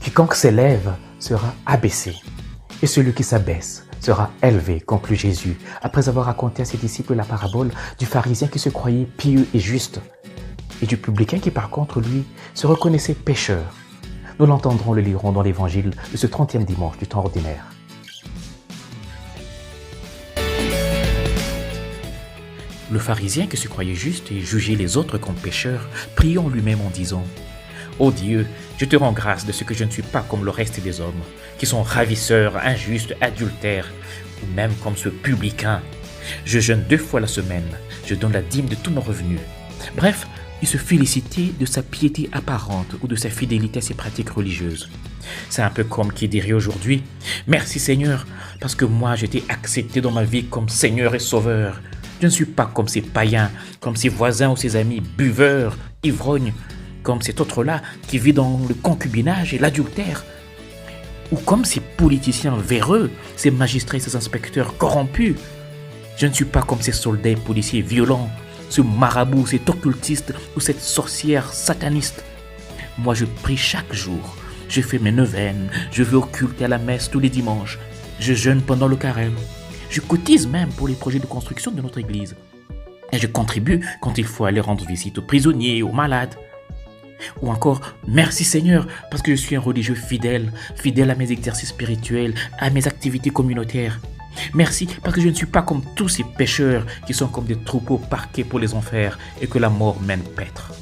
Quiconque s'élève sera abaissé, et celui qui s'abaisse sera élevé, conclut Jésus, après avoir raconté à ses disciples la parabole du pharisien qui se croyait pieux et juste, et du publicain qui par contre, lui, se reconnaissait pécheur. Nous l'entendrons, le lirons dans l'évangile de ce 30e dimanche du temps ordinaire. Le pharisien qui se croyait juste et jugeait les autres comme pécheurs, priait en lui-même en disant « Ô Dieu, je te rends grâce de ce que je ne suis pas comme le reste des hommes, qui sont ravisseurs, injustes, adultères, ou même comme ce publicain. Je jeûne 2 fois la semaine, je donne la dîme de tous mes revenus. » Bref, il se félicitait de sa piété apparente ou de sa fidélité à ses pratiques religieuses. C'est un peu comme qui dirait aujourd'hui « Merci Seigneur, parce que moi j'étais accepté dans ma vie comme Seigneur et Sauveur. Je ne suis pas comme ces païens, comme ses voisins ou ses amis buveurs, ivrognes, comme cet autre-là qui vit dans le concubinage et l'adultère, ou comme ces politiciens véreux, ces magistrats et ces inspecteurs corrompus. Je ne suis pas comme ces soldats et policiers violents, ce marabout, cet occultiste ou cette sorcière sataniste. Moi je prie chaque jour, je fais mes neuvaines, je vais au culte et à la messe tous les dimanches, je jeûne pendant le carême. Je cotise même pour les projets de construction de notre église. Et je contribue quand il faut aller rendre visite aux prisonniers, aux malades. Ou encore, merci Seigneur, parce que je suis un religieux fidèle, fidèle à mes exercices spirituels, à mes activités communautaires. Merci parce que je ne suis pas comme tous ces pécheurs qui sont comme des troupeaux parqués pour les enfers et que la mort mène paître.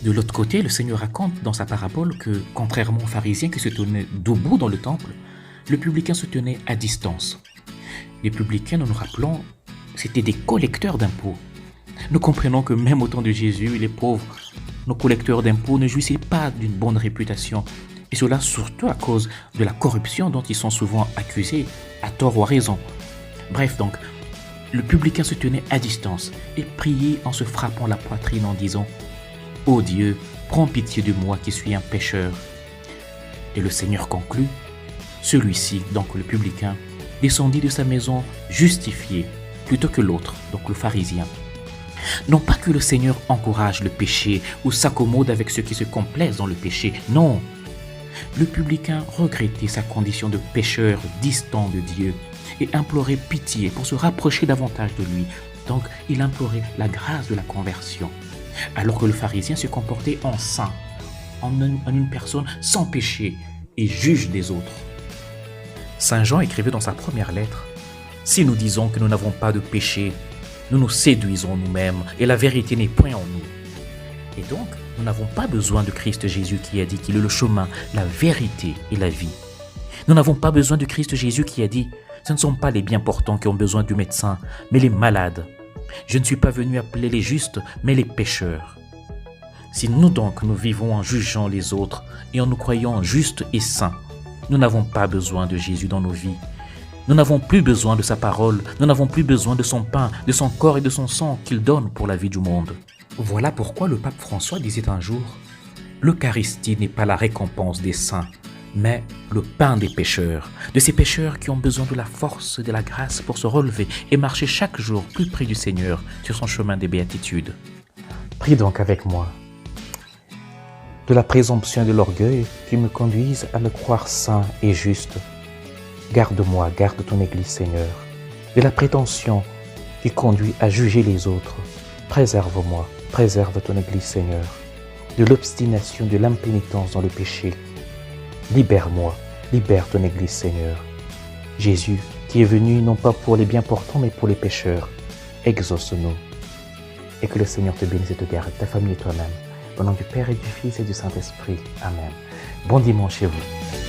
De l'autre côté, le Seigneur raconte dans sa parabole que, contrairement aux pharisiens qui se tenaient debout dans le temple, le publicain se tenait à distance. Les publicains, nous nous rappelons, c'étaient des collecteurs d'impôts. Nous comprenons que même au temps de Jésus, les pauvres, nos collecteurs d'impôts ne jouissaient pas d'une bonne réputation. Et cela surtout à cause de la corruption dont ils sont souvent accusés, à tort ou à raison. Bref donc, le publicain se tenait à distance et priait en se frappant la poitrine en disant « Ô Dieu, prends pitié de moi qui suis un pécheur. » Et le Seigneur conclut « Celui-ci, donc le publicain, descendit de sa maison justifié plutôt que l'autre, donc le pharisien. » Non pas que le Seigneur encourage le péché ou s'accommode avec ceux qui se complaisent dans le péché, non. Le publicain regrettait sa condition de pécheur distant de Dieu et implorait pitié pour se rapprocher davantage de lui. Donc, il implorait la grâce de la conversion. Alors que le pharisien se comportait en saint, en une personne sans péché et juge des autres. Saint Jean écrivait dans sa première lettre « Si nous disons que nous n'avons pas de péché, nous nous séduisons nous-mêmes et la vérité n'est point en nous. » Et donc, nous n'avons pas besoin de Christ Jésus qui a dit qu'il est le chemin, la vérité et la vie. Nous n'avons pas besoin de Christ Jésus qui a dit « Ce ne sont pas les bien portants qui ont besoin du médecin, mais les malades. Je ne suis pas venu appeler les justes, mais les pécheurs. » Si nous donc nous vivons en jugeant les autres et en nous croyant justes et saints, nous n'avons pas besoin de Jésus dans nos vies. Nous n'avons plus besoin de sa parole, nous n'avons plus besoin de son pain, de son corps et de son sang qu'il donne pour la vie du monde. Voilà pourquoi le pape François disait un jour « L'Eucharistie n'est pas la récompense des saints, mais le pain des pécheurs, de ces pécheurs qui ont besoin de la force et de la grâce pour se relever et marcher chaque jour plus près du Seigneur sur son chemin des béatitudes. » Prie donc avec moi de la présomption et de l'orgueil qui me conduisent à me croire saint et juste. Garde-moi, garde ton Église, Seigneur, de la prétention qui conduit à juger les autres. Préserve-moi, préserve ton Église, Seigneur, de l'obstination, de l'impénitence dans le péché. Libère-moi, libère ton Église, Seigneur. Jésus, qui est venu non pas pour les bien portants, mais pour les pécheurs, exauce-nous. Et que le Seigneur te bénisse et te garde, ta famille et toi-même. Au nom du Père et du Fils et du Saint-Esprit. Amen. Bon dimanche chez vous.